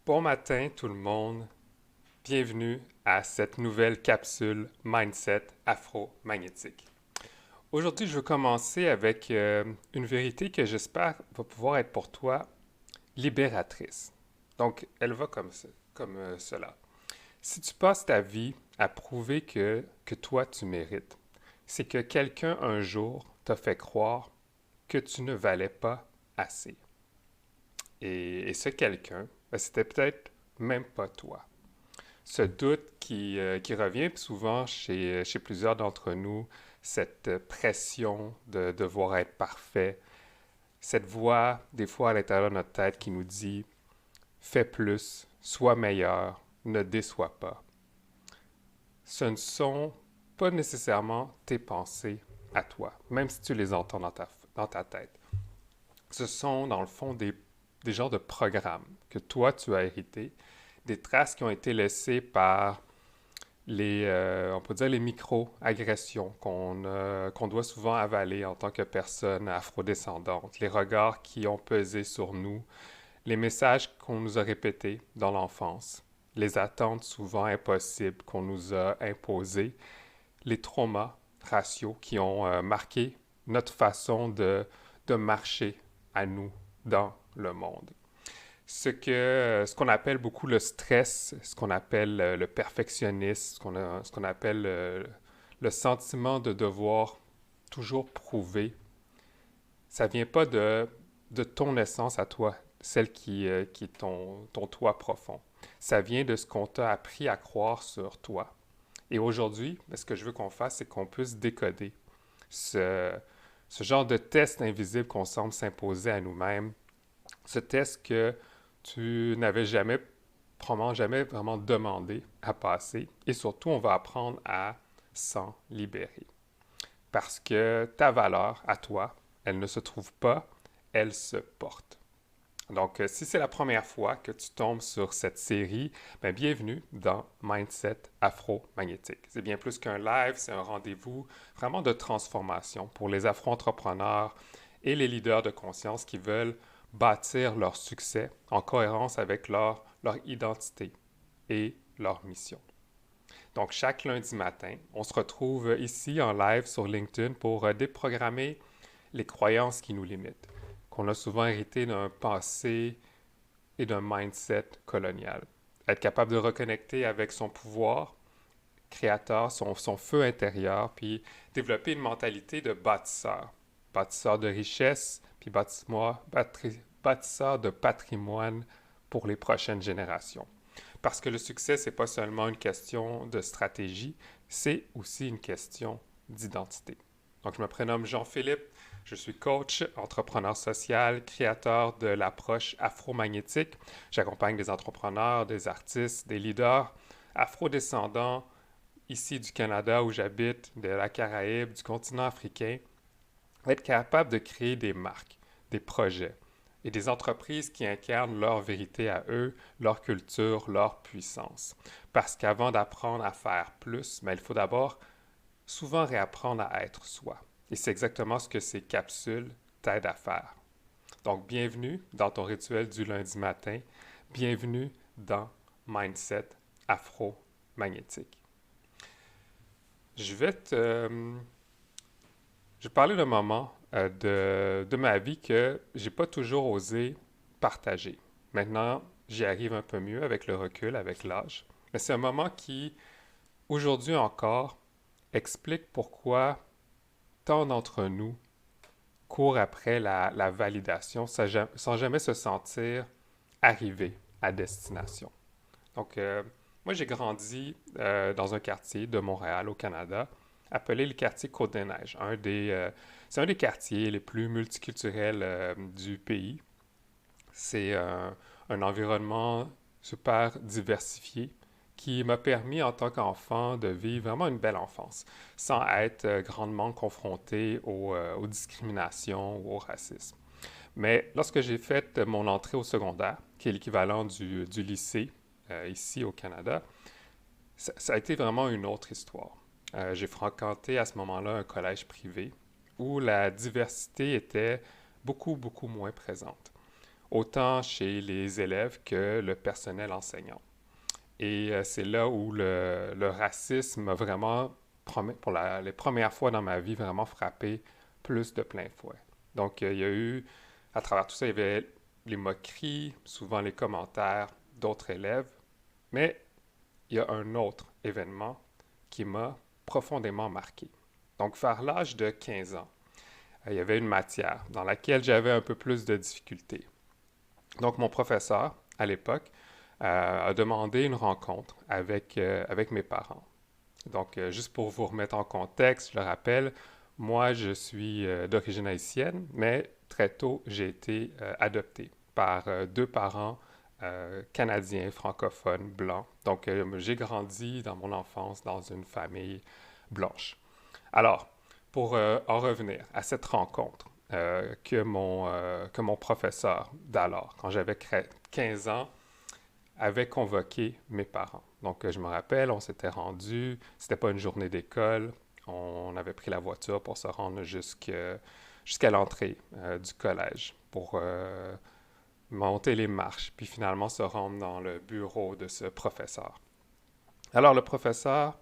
Bon matin tout le monde, bienvenue à cette nouvelle capsule Mindset Afro-Magnétique. Aujourd'hui, je veux commencer avec une vérité que j'espère va pouvoir être pour toi libératrice. Donc, elle va comme cela. Si tu passes ta vie à prouver que toi tu mérites, c'est que quelqu'un un jour t'a fait croire que tu ne valais pas assez. Et ce quelqu'un, ben, c'était peut-être même pas toi. Ce doute qui revient souvent chez plusieurs d'entre nous, cette pression de devoir être parfait, cette voix, des fois à l'intérieur de notre tête, qui nous dit fais plus, sois meilleur, ne déçois pas. Ce ne sont pas nécessairement tes pensées à toi, même si tu les entends dans ta tête. Ce sont, dans le fond, des genres de programmes que toi, tu as hérités, des traces qui ont été laissées par on peut dire les micro-agressions qu'on doit souvent avaler en tant que personne afrodescendante, les regards qui ont pesé sur nous, les messages qu'on nous a répétés dans l'enfance, les attentes souvent impossibles qu'on nous a imposées, les traumas raciaux qui ont marqué notre façon de marcher à nous dans le monde. Ce qu'on appelle beaucoup le stress, ce qu'on appelle le perfectionnisme, ce qu'on appelle le sentiment de devoir toujours prouver, ça vient pas de ton essence à toi, celle qui est ton toi profond. Ça vient de ce qu'on t'a appris à croire sur toi. Et aujourd'hui, ce que je veux qu'on fasse, c'est qu'on puisse décoder ce, ce genre de test invisible qu'on semble s'imposer à nous-mêmes, ce test que tu n'avais jamais, probablement jamais vraiment demandé à passer. Et surtout, on va apprendre à s'en libérer. Parce que ta valeur à toi, elle ne se trouve pas, elle se porte. Donc, si c'est la première fois que tu tombes sur cette série, bien, bienvenue dans Mindset Afro-Magnétique. C'est bien plus qu'un live, c'est un rendez-vous vraiment de transformation pour les afro-entrepreneurs et les leaders de conscience qui veulent bâtir leur succès en cohérence avec leur identité et leur mission. Donc, chaque lundi matin, on se retrouve ici en live sur LinkedIn pour déprogrammer les croyances qui nous limitent, qu'on a souvent hérité d'un passé et d'un mindset colonial. Être capable de reconnecter avec son pouvoir créateur, son feu intérieur, puis développer une mentalité de bâtisseur, bâtisseur de richesse, puis bâtisseur de patrimoine pour les prochaines générations. Parce que le succès, c'est pas seulement une question de stratégie, c'est aussi une question d'identité. Donc, je me prénomme Jean-Philippe, je suis coach, entrepreneur social, créateur de l'approche afro-magnétique. J'accompagne des entrepreneurs, des artistes, des leaders afro-descendants ici du Canada où j'habite, de la Caraïbe, du continent africain, être capable de créer des marques, des projets et des entreprises qui incarnent leur vérité à eux, leur culture, leur puissance. Parce qu'avant d'apprendre à faire plus, il faut d'abord souvent réapprendre à être soi. Et c'est exactement ce que ces capsules t'aident à faire. Donc, bienvenue dans ton rituel du lundi matin. Bienvenue dans Mindset Afro-Magnétique. Je vais je vais parler d'un moment de ma vie que j'ai pas toujours osé partager. Maintenant, j'y arrive un peu mieux avec le recul, avec l'âge. Mais c'est un moment qui, aujourd'hui encore, explique pourquoi tant d'entre nous courent après la validation sans jamais se sentir arrivés à destination. Donc, moi, j'ai grandi dans un quartier de Montréal, au Canada, appelé le quartier Côte-des-Neiges. C'est un des quartiers les plus multiculturels du pays. C'est un environnement super diversifié qui m'a permis, en tant qu'enfant, de vivre vraiment une belle enfance, sans être grandement confronté aux discriminations ou au racisme. Mais lorsque j'ai fait mon entrée au secondaire, qui est l'équivalent du lycée ici au Canada, ça a été vraiment une autre histoire. J'ai fréquenté à ce moment-là un collège privé où la diversité était beaucoup, beaucoup moins présente. autant chez les élèves que le personnel enseignant. Et c'est là où le racisme m'a vraiment, pour les premières fois dans ma vie, vraiment frappé plus de plein fouet. Donc, il y a eu, à travers tout ça, il y avait les moqueries, souvent les commentaires d'autres élèves, mais il y a un autre événement qui m'a profondément marqué. Donc, vers l'âge de 15 ans, il y avait une matière dans laquelle j'avais un peu plus de difficultés. Donc, mon professeur, à l'époque, a demandé une rencontre avec mes parents. Donc, juste pour vous remettre en contexte, je le rappelle, moi, je suis d'origine haïtienne, mais très tôt, j'ai été adopté par deux parents canadiens, francophones, blancs. Donc, j'ai grandi dans mon enfance dans une famille blanche. Alors, pour en revenir à cette rencontre que mon professeur d'alors, quand j'avais 15 ans, avait convoqué mes parents. Donc, je me rappelle, on s'était rendu, c'était pas une journée d'école, on avait pris la voiture pour se rendre jusqu'à l'entrée du collège pour monter les marches, puis finalement se rendre dans le bureau de ce professeur. Alors, le professeur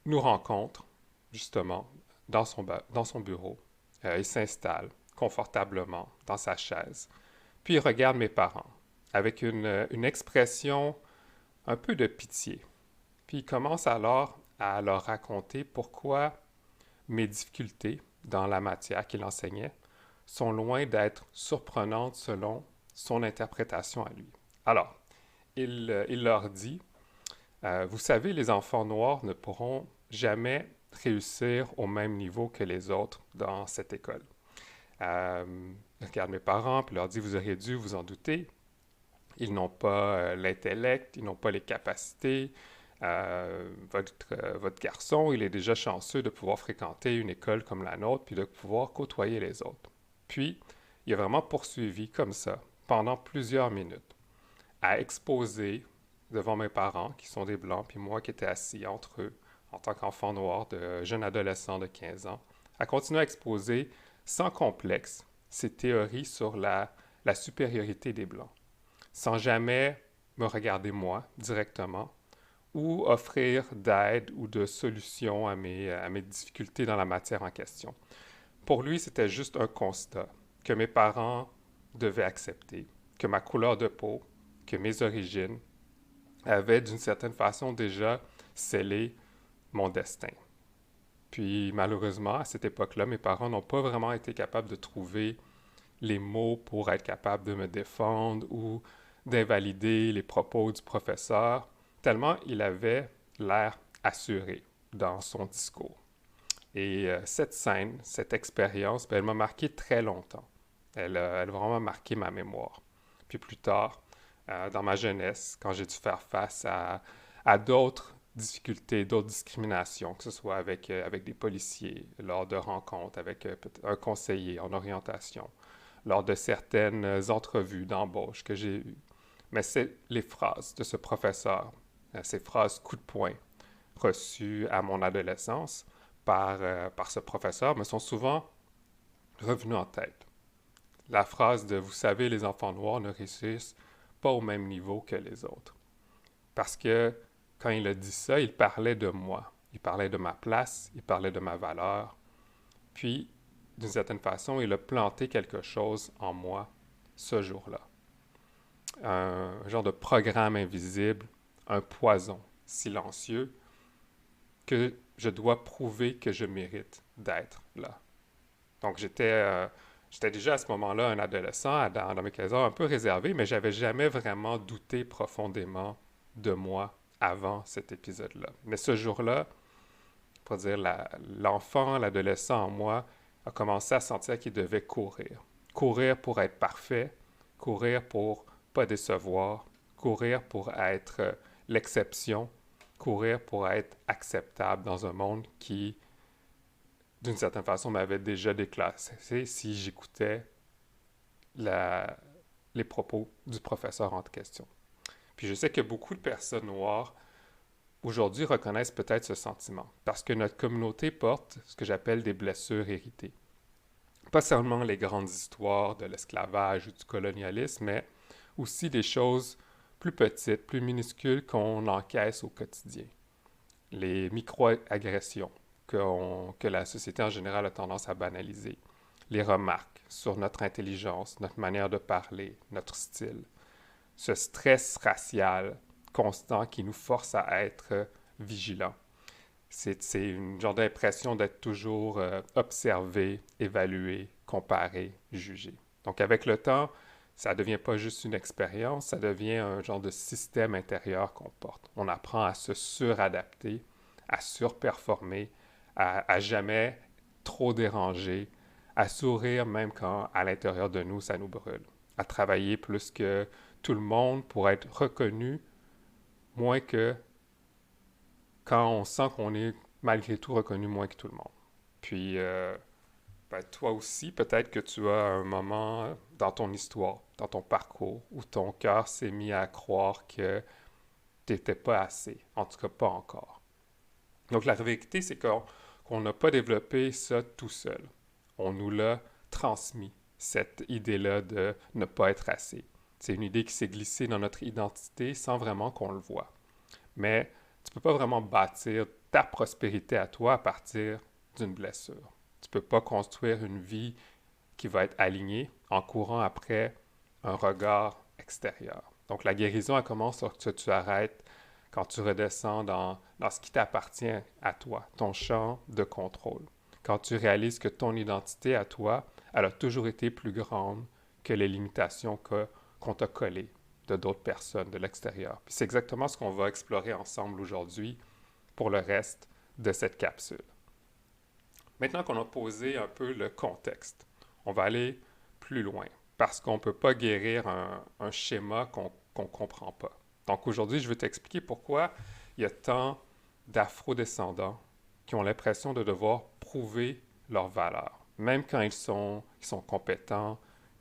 nous rencontre, justement, dans son bureau. Il s'installe confortablement dans sa chaise, puis il regarde mes parents avec une expression un peu de pitié. Puis il commence alors à leur raconter pourquoi mes difficultés dans la matière qu'il enseignait sont loin d'être surprenantes selon son interprétation à lui. Alors, il leur dit, vous savez, les enfants noirs ne pourront jamais réussir au même niveau que les autres dans cette école. Il regarde mes parents, puis leur dit, vous auriez dû vous en douter. Ils n'ont pas l'intellect, ils n'ont pas les capacités. Votre garçon, il est déjà chanceux de pouvoir fréquenter une école comme la nôtre, puis de pouvoir côtoyer les autres. Puis, il a vraiment poursuivi comme ça, pendant plusieurs minutes, à exposer devant mes parents, qui sont des Blancs, puis moi qui étais assis entre eux, en tant qu'enfant noir, de jeune adolescent de 15 ans, à continuer à exposer sans complexe ses théories sur la supériorité des Blancs, sans jamais me regarder moi directement ou offrir d'aide ou de solutions à mes difficultés dans la matière en question. Pour lui, c'était juste un constat que mes parents devaient accepter, que ma couleur de peau, que mes origines avaient d'une certaine façon déjà scellé mon destin. Puis malheureusement, à cette époque-là, mes parents n'ont pas vraiment été capables de trouver les mots pour être capables de me défendre ou d'invalider les propos du professeur, tellement il avait l'air assuré dans son discours. Et cette scène, cette expérience, elle m'a marqué très longtemps. Elle a vraiment marqué ma mémoire. Puis plus tard, dans ma jeunesse, quand j'ai dû faire face à d'autres difficultés, d'autres discriminations, que ce soit avec des policiers, lors de rencontres avec un conseiller en orientation, lors de certaines entrevues d'embauche que j'ai eues. Mais c'est les phrases de ce professeur, ces phrases coup de poing reçues à mon adolescence par ce professeur me sont souvent revenues en tête. La phrase de « Vous savez, les enfants noirs ne réussissent pas au même niveau que les autres. » Parce que quand il a dit ça, il parlait de moi. Il parlait de ma place, il parlait de ma valeur. Puis, d'une certaine façon, il a planté quelque chose en moi ce jour-là. Un genre de programme invisible, un poison silencieux que je dois prouver que je mérite d'être là. Donc, j'étais déjà à ce moment-là un adolescent, dans mes 15 ans, un peu réservé, mais j'avais jamais vraiment douté profondément de moi avant cet épisode-là. Mais ce jour-là, pour dire, l'enfant, l'adolescent en moi a commencé à sentir qu'il devait courir. Courir pour être parfait, courir pour pas décevoir, courir pour être l'exception, courir pour être acceptable dans un monde qui, d'une certaine façon, m'avait déjà déclassé si j'écoutais les propos du professeur en question. Puis je sais que beaucoup de personnes noires aujourd'hui reconnaissent peut-être ce sentiment, parce que notre communauté porte ce que j'appelle des blessures héritées. Pas seulement les grandes histoires de l'esclavage ou du colonialisme, mais aussi des choses plus petites, plus minuscules qu'on encaisse au quotidien. Les micro-agressions que la société en général a tendance à banaliser. Les remarques sur notre intelligence, notre manière de parler, notre style. Ce stress racial constant qui nous force à être vigilants. C'est une genre d'impression d'être toujours observé, évalué, comparé, jugé. Donc avec le temps, ça ne devient pas juste une expérience, ça devient un genre de système intérieur qu'on porte. On apprend à se suradapter, à surperformer, à jamais trop déranger, à sourire même quand à l'intérieur de nous, ça nous brûle, à travailler plus que tout le monde pour être reconnu, moins que quand on sent qu'on est malgré tout reconnu moins que tout le monde. Puis, ben, toi aussi, peut-être que tu as un moment dans ton histoire, dans ton parcours, où ton cœur s'est mis à croire que tu n'étais pas assez, en tout cas pas encore. Donc la vérité, c'est qu'on n'a pas développé ça tout seul. On nous l'a transmis, cette idée-là de ne pas être assez. C'est une idée qui s'est glissée dans notre identité sans vraiment qu'on le voie. Mais tu ne peux pas vraiment bâtir ta prospérité à toi à partir d'une blessure. Tu ne peux pas construire une vie qui va être alignée en courant après un regard extérieur. Donc la guérison, elle commence lorsque tu arrêtes quand tu redescends dans ce qui t'appartient à toi, ton champ de contrôle. Quand tu réalises que ton identité à toi, elle a toujours été plus grande que les limitations qu'on t'a collées de d'autres personnes de l'extérieur. Puis c'est exactement ce qu'on va explorer ensemble aujourd'hui pour le reste de cette capsule. Maintenant qu'on a posé un peu le contexte, on va aller plus loin parce qu'on ne peut pas guérir un schéma qu'on ne comprend pas. Donc aujourd'hui, je vais t'expliquer pourquoi il y a tant d'afro-descendants qui ont l'impression de devoir prouver leur valeur, même quand ils sont compétents,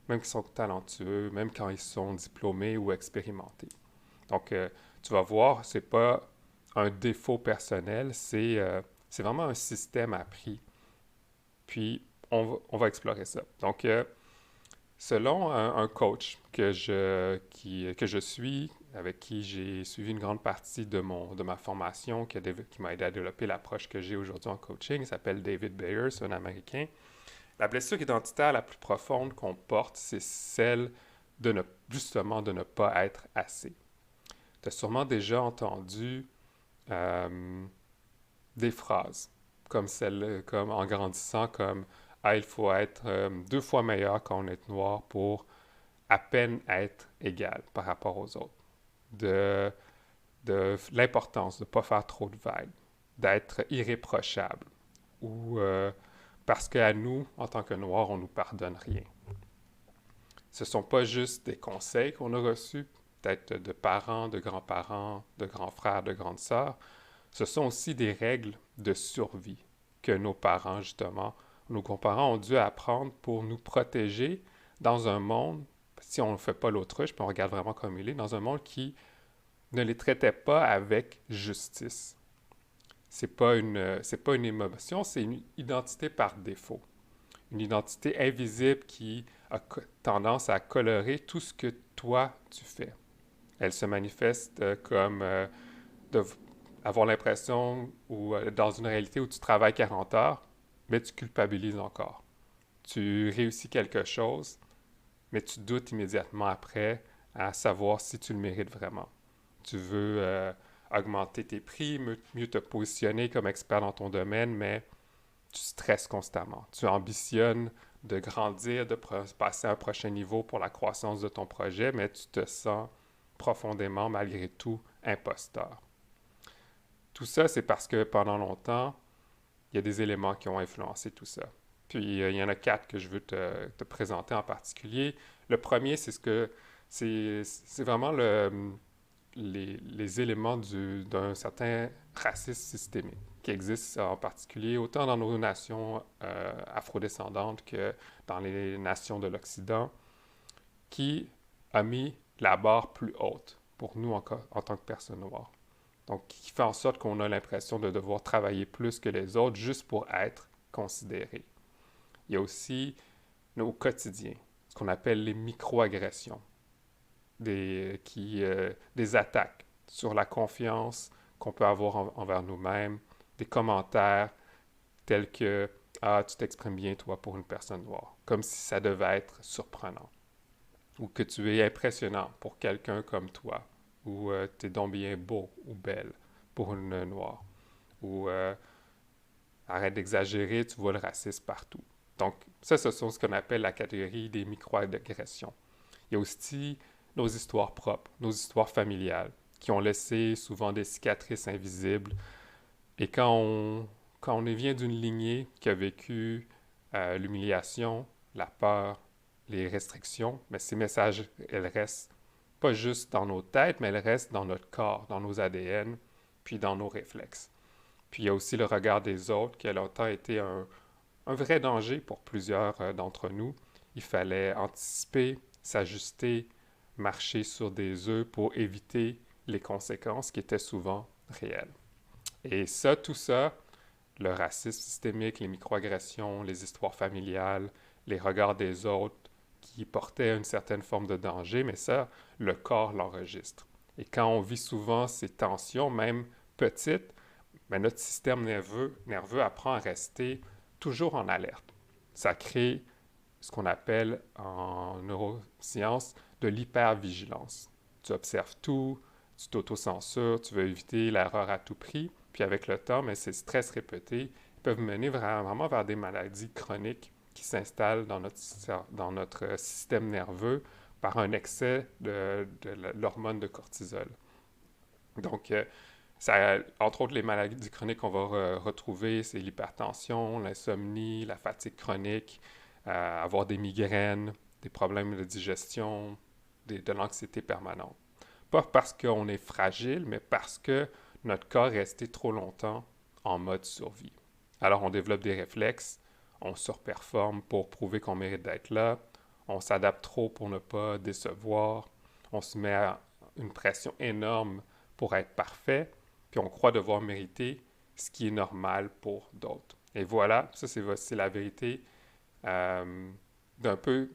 même quand ils sont talentueux, même quand ils sont diplômés ou expérimentés. Donc, tu vas voir, c'est pas un défaut personnel, c'est vraiment un système appris. Puis, on va explorer ça. Donc, selon un coach que je suis, avec qui j'ai suivi une grande partie de ma formation, qui m'a aidé à développer l'approche que j'ai aujourd'hui en coaching, il s'appelle David Bayer, c'est un Américain. La blessure identitaire la plus profonde qu'on porte, c'est celle justement de ne pas être assez. Tu as sûrement déjà entendu euh, des phrases comme en grandissant, comme ah, il faut être 2 fois meilleur quand on est noir pour à peine être égal par rapport aux autres. De l'importance de ne pas faire trop de vagues, d'être irréprochable ou parce qu'à nous, en tant que Noirs, on ne nous pardonne rien. Ce ne sont pas juste des conseils qu'on a reçus, peut-être de parents, de grands-parents, de grands frères, de grandes sœurs. Ce sont aussi des règles de survie que nos parents, justement, nos grands-parents ont dû apprendre pour nous protéger dans un monde, si on ne fait pas l'autruche, puis on regarde vraiment comme il est, dans un monde qui ne les traitait pas avec justice. C'est pas une émotion, c'est une identité par défaut. Une identité invisible qui a tendance à colorer tout ce que toi tu fais. Elle se manifeste comme avoir l'impression ou dans une réalité où tu travailles 40 heures, mais tu culpabilises encore. Tu réussis quelque chose, mais tu doutes immédiatement après à savoir si tu le mérites vraiment. Tu veux augmenter tes prix, mieux te positionner comme expert dans ton domaine, mais tu stresses constamment. Tu ambitionnes de grandir, de passer à un prochain niveau pour la croissance de ton projet, mais tu te sens profondément, malgré tout, imposteur. Tout ça, c'est parce que pendant longtemps, il y a des éléments qui ont influencé tout ça. Puis, il y en a 4 que je veux te présenter en particulier. Le premier, c'est vraiment les éléments d'un certain racisme systémique qui existe en particulier autant dans nos nations afrodescendantes que dans les nations de l'Occident, qui a mis la barre plus haute pour nous en tant que personnes noires. Donc, qui fait en sorte qu'on a l'impression de devoir travailler plus que les autres juste pour être considéré. Il y a aussi au quotidien, ce qu'on appelle les microagressions, des attaques sur la confiance qu'on peut avoir envers nous-mêmes, des commentaires tels que Ah, tu t'exprimes bien, toi, pour une personne noire, comme si ça devait être surprenant, ou que tu es impressionnant pour quelqu'un comme toi, ou tu es donc bien beau ou belle pour une noire, ou arrête d'exagérer, tu vois le racisme partout. Donc, ça, ce sont ce qu'on appelle la catégorie des microagressions. Il y a aussi nos histoires propres, nos histoires familiales, qui ont laissé souvent des cicatrices invisibles. Et quand on vient d'une lignée qui a vécu l'humiliation, la peur, les restrictions, mais ces messages, elles restent pas juste dans nos têtes, mais elles restent dans notre corps, dans nos ADN, puis dans nos réflexes. Puis il y a aussi le regard des autres qui a longtemps été un vrai danger pour plusieurs d'entre nous. Il fallait anticiper, s'ajuster, marcher sur des œufs pour éviter les conséquences qui étaient souvent réelles. Et ça, tout ça, le racisme systémique, les microagressions, les histoires familiales, les regards des autres qui portaient une certaine forme de danger, mais ça, le corps l'enregistre. Et quand on vit souvent ces tensions, même petites, ben notre système nerveux apprend à rester toujours en alerte. Ça crée ce qu'on appelle en neurosciences de l'hypervigilance. Tu observes tout, tu t'autocensures, tu veux éviter l'erreur à tout prix, puis avec le temps, mais ces stress répétés peuvent mener vraiment vers des maladies chroniques qui s'installent dans notre système nerveux par un excès de l'hormone de cortisol. Donc, entre autres, les maladies chroniques qu'on va retrouver, c'est l'hypertension, l'insomnie, la fatigue chronique, avoir des migraines, des problèmes de digestion, de l'anxiété permanente. Pas parce qu'on est fragile, mais parce que notre corps est resté trop longtemps en mode survie. Alors on développe des réflexes, on surperforme pour prouver qu'on mérite d'être là, on s'adapte trop pour ne pas décevoir, on se met à une pression énorme pour être parfait, puis on croit devoir mériter ce qui est normal pour d'autres. Et voilà, ça c'est la vérité d'un peu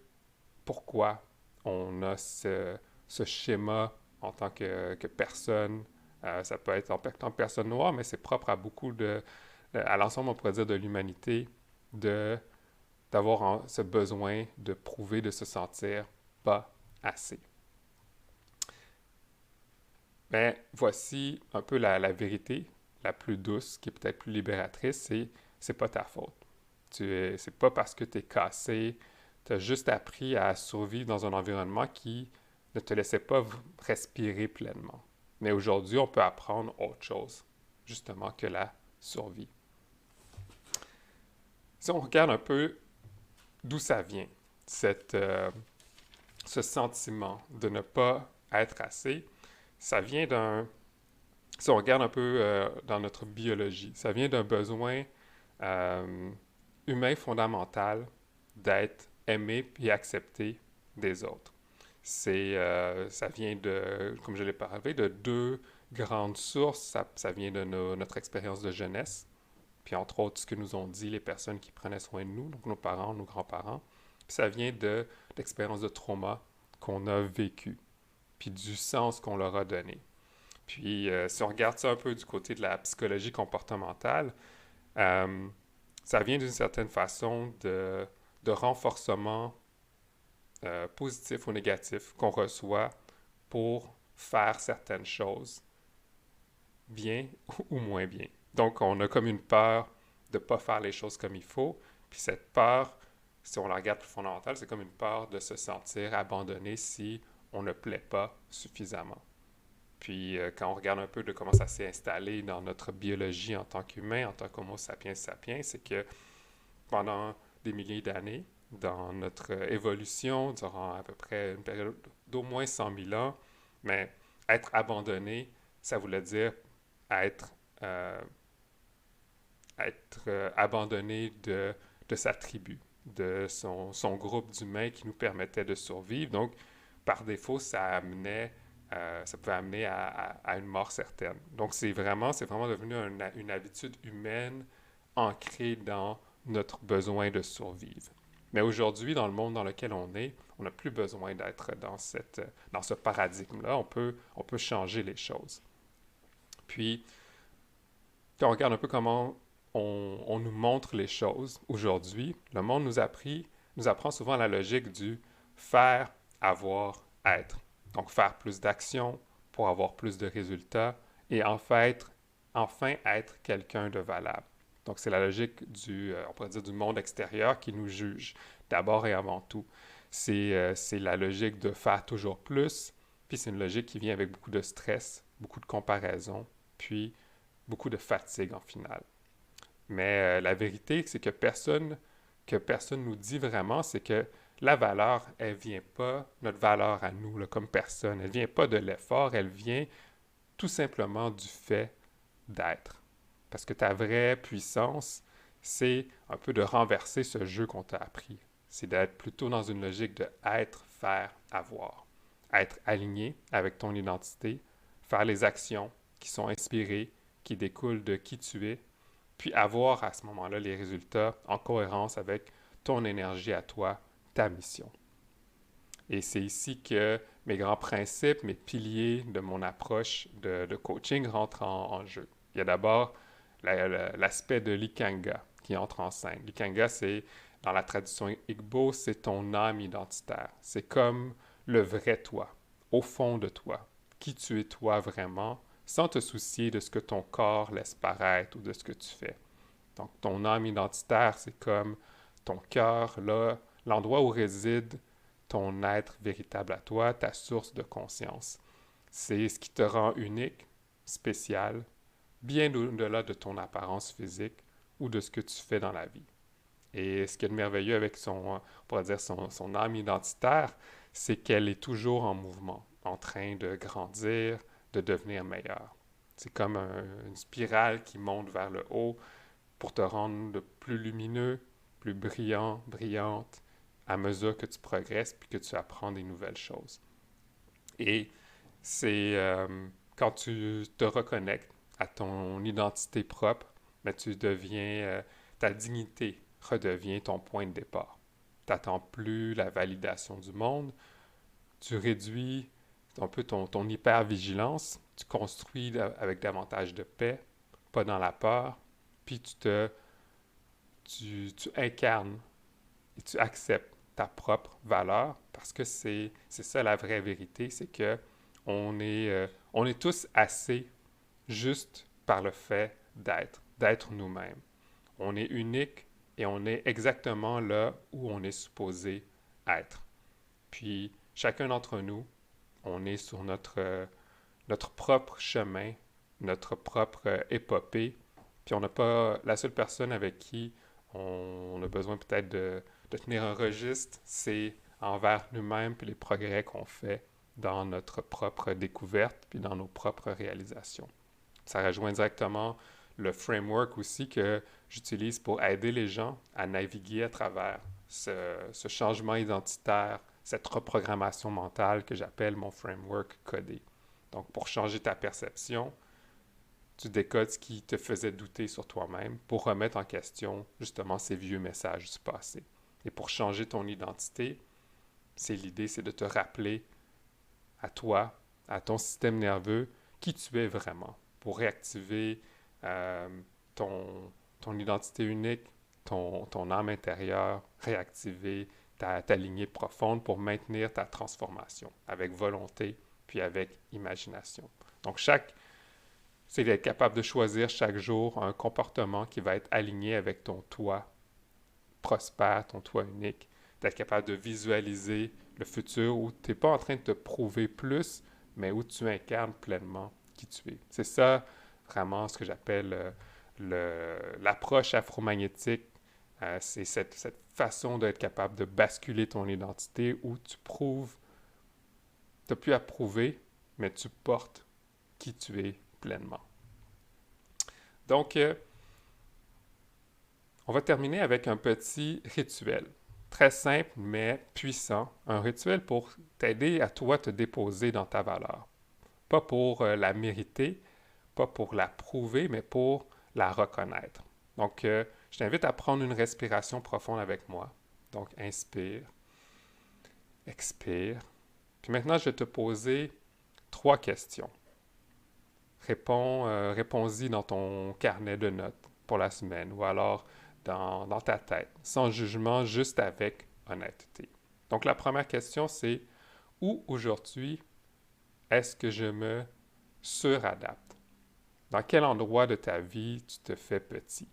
pourquoi on a ce schéma en tant que personne. Ça peut être en tant que personne noire, mais c'est propre à à l'ensemble, on pourrait dire, de l'humanité, d'avoir ce besoin de prouver, de se sentir pas assez. Mais voici un peu la vérité la plus douce, qui est peut-être plus libératrice, c'est pas ta faute. C'est pas parce que tu es cassé, tu as juste appris à survivre dans un environnement qui ne te laissait pas respirer pleinement. Mais aujourd'hui, on peut apprendre autre chose, justement, que la survie. Si on regarde un peu d'où ça vient, ce sentiment de ne pas être assez, ça vient si on regarde un peu dans notre biologie, ça vient d'un besoin euh, humain fondamental d'être aimé et accepté des autres. Ça vient comme je l'ai parlé, de deux grandes sources. Ça vient de notre expérience de jeunesse, puis entre autres ce que nous ont dit les personnes qui prenaient soin de nous, donc nos parents, nos grands-parents. Puis ça vient de l'expérience de trauma qu'on a vécu, puis du sens qu'on leur a donné. Puis si on regarde ça un peu du côté de la psychologie comportementale, euh, ça vient d'une certaine façon de renforcement positif ou négatif qu'on reçoit pour faire certaines choses, bien ou moins bien. Donc, on a comme une peur de ne pas faire les choses comme il faut. Puis cette peur, si on la regarde plus fondamentale, c'est comme une peur de se sentir abandonné si on ne plaît pas suffisamment. Puis quand on regarde un peu de comment ça s'est installé dans notre biologie en tant qu'humain, en tant qu'homo sapiens sapiens, c'est que pendant des milliers d'années, dans notre évolution, durant à peu près une période d'au moins 100 000 ans, mais être abandonné, ça voulait dire être, euh, être abandonné de sa tribu, de son groupe d'humains qui nous permettait de survivre. Donc, par défaut, ça pouvait amener à une mort certaine. Donc, c'est vraiment devenu une habitude humaine ancrée dans notre besoin de survivre. Mais aujourd'hui, dans le monde dans lequel on est, on n'a plus besoin d'être dans ce paradigme-là. On peut changer les choses. Puis, quand on regarde un peu comment on nous montre les choses aujourd'hui, le monde nous apprend souvent la logique du faire, avoir, être. Donc, faire plus d'actions pour avoir plus de résultats et enfin être quelqu'un de valable. Donc, c'est la logique on pourrait dire, du monde extérieur qui nous juge, d'abord et avant tout. C'est la logique de faire toujours plus, puis c'est une logique qui vient avec beaucoup de stress, beaucoup de comparaison, puis beaucoup de fatigue en finale. Mais la vérité, c'est que personne nous dit vraiment, c'est que la valeur, elle vient pas, notre valeur à nous, là, comme personne, elle vient pas de l'effort, elle vient tout simplement du fait d'être. Parce que ta vraie puissance, c'est un peu de renverser ce jeu qu'on t'a appris. C'est d'être plutôt dans une logique de être, faire, avoir. Être aligné avec ton identité, faire les actions qui sont inspirées, qui découlent de qui tu es, puis avoir à ce moment-là les résultats en cohérence avec ton énergie à toi, ta mission. Et c'est ici que mes grands principes, mes piliers de mon approche de coaching rentrent en jeu. Il y a d'abord l'aspect de l'Ikanga qui entre en scène. L'Ikanga, c'est, dans la tradition Igbo, c'est ton âme identitaire. C'est comme le vrai toi, au fond de toi, qui tu es toi vraiment, sans te soucier de ce que ton corps laisse paraître ou de ce que tu fais. Donc, ton âme identitaire, c'est comme ton cœur, là, l'endroit où réside ton être véritable à toi, ta source de conscience. C'est ce qui te rend unique, spécial, bien au-delà de ton apparence physique ou de ce que tu fais dans la vie. Et ce qui est merveilleux avec on pourrait dire son âme identitaire, c'est qu'elle est toujours en mouvement, en train de grandir, de devenir meilleure. C'est comme une spirale qui monte vers le haut pour te rendre plus lumineux, plus brillant, brillante, à mesure que tu progresses puis que tu apprends des nouvelles choses. Et c'est quand tu te reconnectes à ton identité propre, mais tu deviens, ta dignité redevient ton point de départ. Tu n'attends plus la validation du monde, tu réduis un peu ton hyper-vigilance, tu construis avec davantage de paix, pas dans la peur, puis tu incarnes et tu acceptes ta propre valeur parce que c'est ça la vraie vérité, c'est que on est tous assez juste par le fait d'être nous-mêmes. On est unique et on est exactement là où on est supposé être. Puis chacun d'entre nous, on est sur notre propre chemin, notre propre épopée, puis on n'a pas la seule personne avec qui on a besoin peut-être de tenir un registre, c'est envers nous-mêmes puis les progrès qu'on fait dans notre propre découverte puis dans nos propres réalisations. Ça rejoint directement le framework aussi que j'utilise pour aider les gens à naviguer à travers ce changement identitaire, cette reprogrammation mentale que j'appelle mon framework codé. Donc, pour changer ta perception, tu décodes ce qui te faisait douter sur toi-même pour remettre en question justement ces vieux messages du passé. Et pour changer ton identité, l'idée, c'est de te rappeler à toi, à ton système nerveux, qui tu es vraiment, pour réactiver euh, ton identité unique, ton âme intérieure, réactiver ta lignée profonde pour maintenir ta transformation avec volonté puis avec imagination. Donc, c'est d'être capable de choisir chaque jour un comportement qui va être aligné avec ton toi prospère, ton toi unique, d'être capable de visualiser le futur où tu n'es pas en train de te prouver plus, mais où tu incarnes pleinement qui tu es. C'est ça vraiment ce que j'appelle l'approche afromagnétique. C'est cette façon d'être capable de basculer ton identité où tu prouves, tu n'as plus à prouver, mais tu portes qui tu es pleinement. Donc, on va terminer avec un petit rituel. Très simple, mais puissant. Un rituel pour t'aider à toi te déposer dans ta valeur. Pas pour la mériter, pas pour la prouver, mais pour la reconnaître. Donc, je t'invite à prendre une respiration profonde avec moi. Donc, inspire, expire. Puis maintenant, je vais te poser 3 questions. Réponds-y dans ton carnet de notes pour la semaine ou alors dans ta tête, sans jugement, juste avec honnêteté. Donc, la première question, c'est où aujourd'hui est-ce que je me suradapte? Dans quel endroit de ta vie tu te fais petit?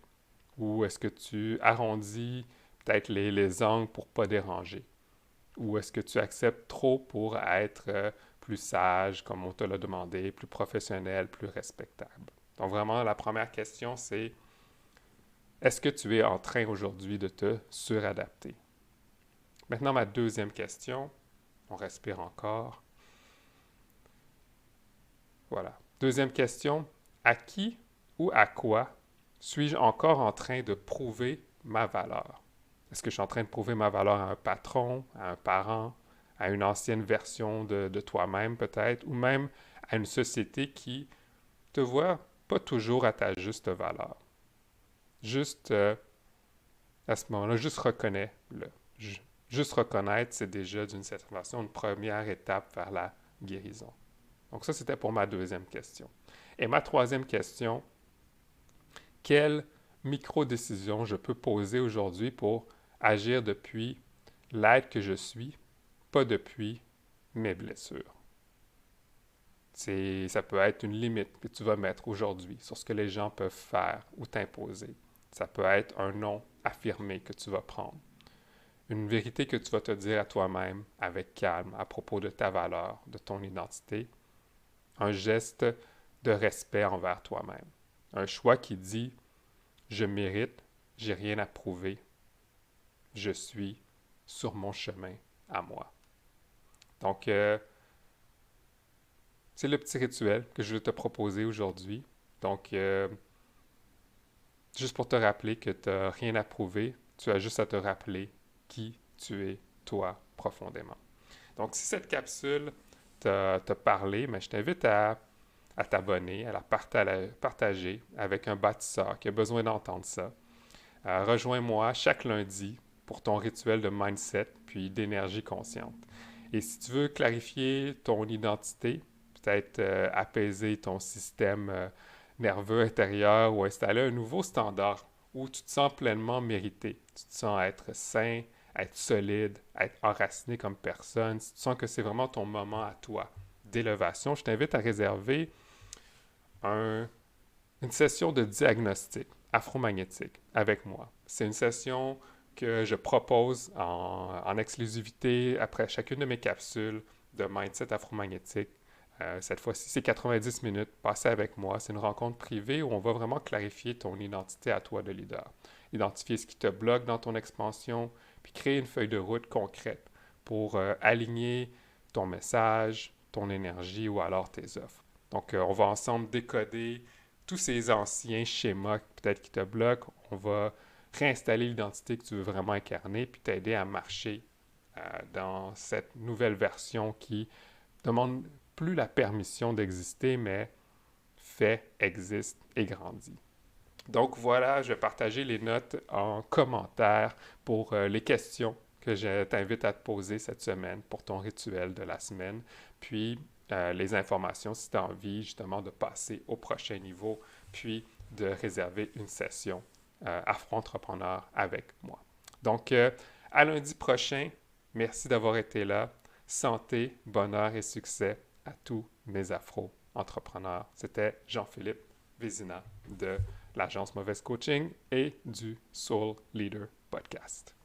Ou est-ce que tu arrondis peut-être les angles pour ne pas déranger? Ou est-ce que tu acceptes trop pour être plus sage, comme on te l'a demandé, plus professionnel, plus respectable? Donc vraiment, la première question, c'est est-ce que tu es en train aujourd'hui de te suradapter? Maintenant, ma deuxième question, on respire encore. Voilà. Deuxième question, à qui ou à quoi suis-je encore en train de prouver ma valeur? Est-ce que je suis en train de prouver ma valeur à un patron, à un parent, à une ancienne version de toi-même peut-être, ou même à une société qui te voit pas toujours à ta juste valeur? Juste à ce moment-là, juste reconnais-le. Juste reconnaître, c'est déjà d'une certaine façon une première étape vers la guérison. Donc ça, c'était pour ma deuxième question. Et ma troisième question, quelle micro-décision je peux poser aujourd'hui pour agir depuis l'être que je suis, pas depuis mes blessures? Ça peut être une limite que tu vas mettre aujourd'hui sur ce que les gens peuvent faire ou t'imposer. Ça peut être un non affirmé que tu vas prendre. Une vérité que tu vas te dire à toi-même avec calme à propos de ta valeur, de ton identité. Un geste de respect envers toi-même. Un choix qui dit « Je mérite, j'ai rien à prouver, je suis sur mon chemin à moi ». Donc, c'est le petit rituel que je vais te proposer aujourd'hui. Donc, juste pour te rappeler que tu n'as rien à prouver, tu as juste à te rappeler qui tu es, toi, profondément. Donc, si cette capsule t'a parlé, mais je t'invite à t'abonner, à la partager avec un bâtisseur qui a besoin d'entendre ça. Rejoins-moi chaque lundi pour ton rituel de mindset puis d'énergie consciente. Et si tu veux clarifier ton identité, peut-être apaiser ton système nerveux intérieur ou installer un nouveau standard où tu te sens pleinement mérité, tu te sens être sain, être solide, être enraciné comme personne, si tu sens que c'est vraiment ton moment à toi d'élévation, je t'invite à réserver une session de diagnostic afromagnétique avec moi. C'est une session que je propose en exclusivité après chacune de mes capsules de mindset afromagnétique. Cette fois-ci, c'est 90 minutes passées avec moi. C'est une rencontre privée où on va vraiment clarifier ton identité à toi de leader. Identifier ce qui te bloque dans ton expansion, puis créer une feuille de route concrète pour aligner ton message, ton énergie ou alors tes offres. Donc, on va ensemble décoder tous ces anciens schémas peut-être qui te bloquent. On va réinstaller l'identité que tu veux vraiment incarner, puis t'aider à marcher dans cette nouvelle version qui demande plus la permission d'exister, mais fait, existe et grandit. Donc voilà, je vais partager les notes en commentaire pour les questions que je t'invite à te poser cette semaine pour ton rituel de la semaine. Puis les informations si tu as envie justement de passer au prochain niveau, puis de réserver une session Afro-entrepreneur avec moi. Donc, à lundi prochain, merci d'avoir été là. Santé, bonheur et succès à tous mes Afro-entrepreneurs. C'était Jean-Philippe Vézina de l'agence Mauvaise Coaching et du Soul Leader Podcast.